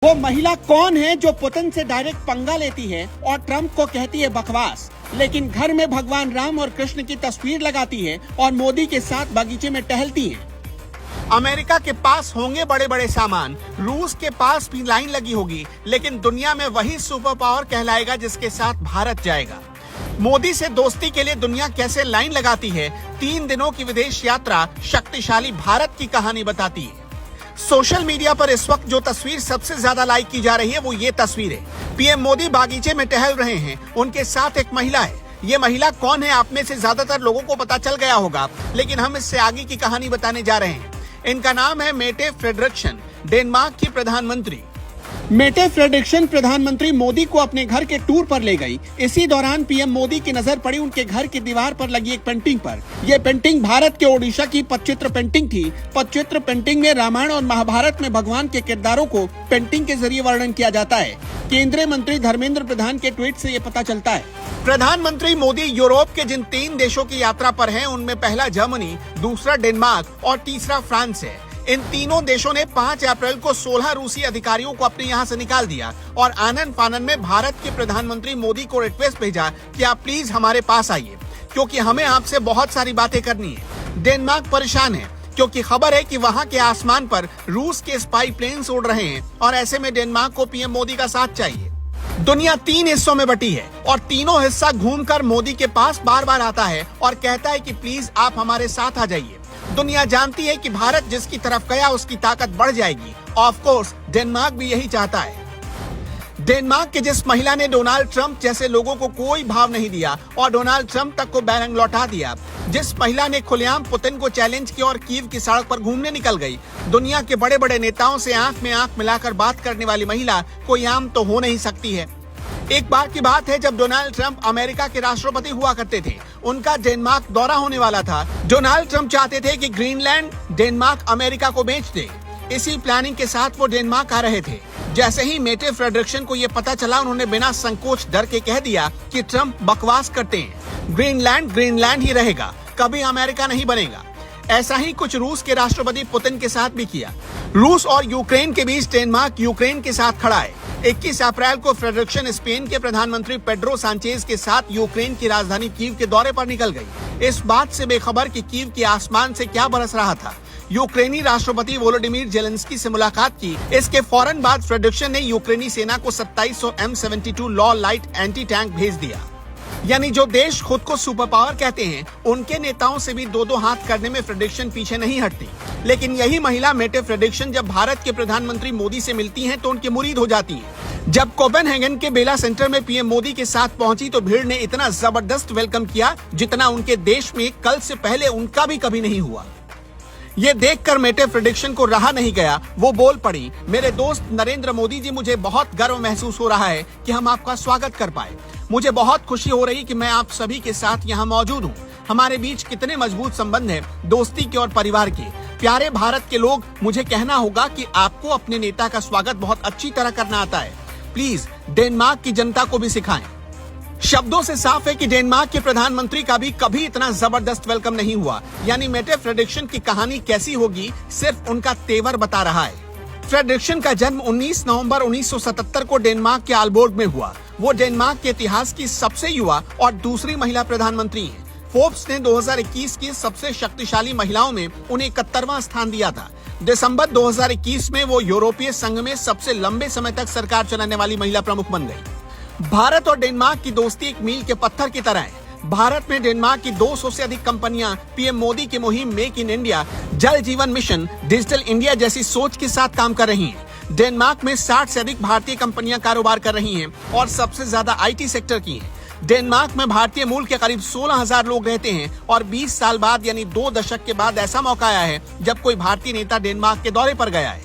वो महिला कौन है जो पुतिन से डायरेक्ट पंगा लेती है और ट्रंप को कहती है बकवास, लेकिन घर में भगवान राम और कृष्ण की तस्वीर लगाती है और मोदी के साथ बगीचे में टहलती है। अमेरिका के पास होंगे बड़े बड़े सामान, रूस के पास भी लाइन लगी होगी, लेकिन दुनिया में वही सुपर पावर कहलाएगा जिसके साथ भारत जाएगा। मोदी से दोस्ती के लिए दुनिया कैसे लाइन लगाती है, 3 दिनों की विदेश यात्रा शक्तिशाली भारत की कहानी बताती है। सोशल मीडिया पर इस वक्त जो तस्वीर सबसे ज्यादा लाइक की जा रही है वो ये तस्वीर है। पीएम मोदी बागीचे में टहल रहे हैं, उनके साथ एक महिला है। ये महिला कौन है आप में से ज्यादातर लोगों को पता चल गया होगा, लेकिन हम इससे आगे की कहानी बताने जा रहे हैं। इनका नाम है मेटे फ्रेडरिक्सन, डेनमार्क की प्रधानमंत्री। मेटे फ्रेडरिक्सन प्रधानमंत्री मोदी को अपने घर के टूर पर ले गई। इसी दौरान पीएम मोदी की नजर पड़ी उनके घर की दीवार पर लगी एक पेंटिंग पर। यह पेंटिंग भारत के ओडिशा की पटचित्र पेंटिंग थी। पटचित्र पेंटिंग में रामायण और महाभारत में भगवान के किरदारों को पेंटिंग के जरिए वर्णन किया जाता है। केंद्रीय मंत्री धर्मेंद्र प्रधान के ट्वीट से ये पता चलता है। प्रधानमंत्री मोदी यूरोप के जिन 3 देशों की यात्रा पर हैं, उनमें पहला जर्मनी, दूसरा डेनमार्क और तीसरा फ्रांस है। इन तीनों देशों ने 5 अप्रैल को 16 रूसी अधिकारियों को अपने यहाँ से निकाल दिया और आनन फानन में भारत के प्रधानमंत्री मोदी को रिक्वेस्ट भेजा कि आप प्लीज हमारे पास आइए, क्योंकि हमें आपसे बहुत सारी बातें करनी है। डेनमार्क परेशान है क्योंकि खबर है कि वहाँ के आसमान पर रूस के स्पाई प्लेन्स उड़ रहे हैं और ऐसे में डेनमार्क को पीएम मोदी का साथ चाहिए। दुनिया 3 हिस्सों में बटी है और तीनों हिस्सा घूमकर मोदी के पास बार बार आता है और कहता है कि प्लीज आप हमारे साथ आ जाइए। दुनिया जानती है कि भारत जिसकी तरफ गया उसकी ताकत बढ़ जाएगी। ऑफ कोर्स डेनमार्क भी यही चाहता है। डेनमार्क के जिस महिला ने डोनाल्ड ट्रंप जैसे लोगों को कोई भाव नहीं दिया और डोनाल्ड ट्रंप तक को बैरंग लौटा दिया, जिस महिला ने खुलेआम पुतिन को चैलेंज किया और कीव की सड़क पर घूमने निकल गई, दुनिया के बड़े बड़े नेताओं से आंख में आंख मिलाकर बात करने वाली महिला कोई आम तो हो नहीं सकती है। एक बार की बात है जब डोनाल्ड ट्रंप अमेरिका के राष्ट्रपति हुआ करते थे, उनका डेनमार्क दौरा होने वाला था। डोनाल्ड ट्रंप चाहते थे कि ग्रीनलैंड डेनमार्क अमेरिका को बेच दे। इसी प्लानिंग के साथ वो डेनमार्क आ रहे थे। जैसे ही मेटे फ्रेडरिक्सन को ये पता चला, उन्होंने बिना संकोच डर के कह दिया कि ट्रंप बकवास करते हैं, ग्रीनलैंड ही रहेगा, कभी अमेरिका नहीं बनेगा। ऐसा ही कुछ रूस के राष्ट्रपति पुतिन के साथ भी किया। रूस और यूक्रेन के बीच डेनमार्क यूक्रेन के साथ खड़ा है। 21 अप्रैल को फ्रेडरिक्सन स्पेन के प्रधानमंत्री पेड्रो सांचेज के साथ यूक्रेन की राजधानी कीव के दौरे पर निकल गई, इस बात से बेखबर कि कीव के आसमान से क्या बरस रहा था। यूक्रेनी राष्ट्रपति वोलोडिमीर जेलेंस्की से मुलाकात की। इसके फौरन बाद फ्रेडरिक्सन ने यूक्रेनी सेना को 2700 M72 law light anti tank भेज दिया। यानी जो देश खुद को सुपर पावर कहते हैं, उनके नेताओं से भी 2-2 हाथ करने में फ्रेडरिक्सन पीछे नहीं हटती। लेकिन यही महिला मेटे फ्रेडरिक्सन जब भारत के प्रधानमंत्री मोदी से मिलती हैं तो उनकी मुरीद हो जाती हैं। जब कोपेनहेगन के बेला सेंटर में पीएम मोदी के साथ पहुंची तो भीड़ ने इतना जबरदस्त वेलकम किया जितना उनके देश में कल से पहले उनका भी कभी नहीं हुआ। ये देखकर मेटे फ्रेडरिक्सन को रहा नहीं गया, वो बोल पड़ी, मेरे दोस्त नरेंद्र मोदी जी, मुझे बहुत गर्व महसूस हो रहा है कि हम आपका स्वागत कर पाए। मुझे बहुत खुशी हो रही कि मैं आप सभी के साथ यहाँ मौजूद हूँ। हमारे बीच कितने मजबूत संबंध हैं, दोस्ती के और परिवार के। प्यारे भारत के लोग, मुझे कहना होगा कि आपको अपने नेता का स्वागत बहुत अच्छी तरह करना आता है। प्लीज डेनमार्क की जनता को भी सिखाएं। शब्दों से साफ है कि डेनमार्क के प्रधानमंत्री का भी कभी इतना जबरदस्त वेलकम नहीं हुआ। यानी मेटे फ्रेडरिक्सन की कहानी कैसी होगी, सिर्फ उनका तेवर बता रहा है। फ्रेडरिक्सन का जन्म 19 नवंबर 1977 को डेनमार्क के आलबोर्ग में हुआ। वो डेनमार्क के इतिहास की सबसे युवा और दूसरी महिला प्रधानमंत्री हैं। फोर्ब्स ने 2021 की सबसे शक्तिशाली महिलाओं में उन्हें 71वां स्थान दिया था। दिसंबर 2021 में वो यूरोपीय संघ में सबसे लंबे समय तक सरकार चलाने वाली महिला प्रमुख बन गई। भारत और डेनमार्क की दोस्ती एक मील के पत्थर की तरह है। भारत में डेनमार्क की 200 से अधिक कंपनियां पीएम मोदी की मुहिम मेक इन इंडिया, जल जीवन मिशन, डिजिटल इंडिया जैसी सोच के साथ काम कर रही हैं। डेनमार्क में 60 से अधिक भारतीय कंपनियां कारोबार कर रही हैं और सबसे ज्यादा आईटी सेक्टर की हैं। डेनमार्क में भारतीय मूल के करीब 16,000 लोग रहते हैं और 20 साल बाद यानी 2 दशक के बाद ऐसा मौका आया है जब कोई भारतीय नेता डेनमार्क के दौरे पर गया है।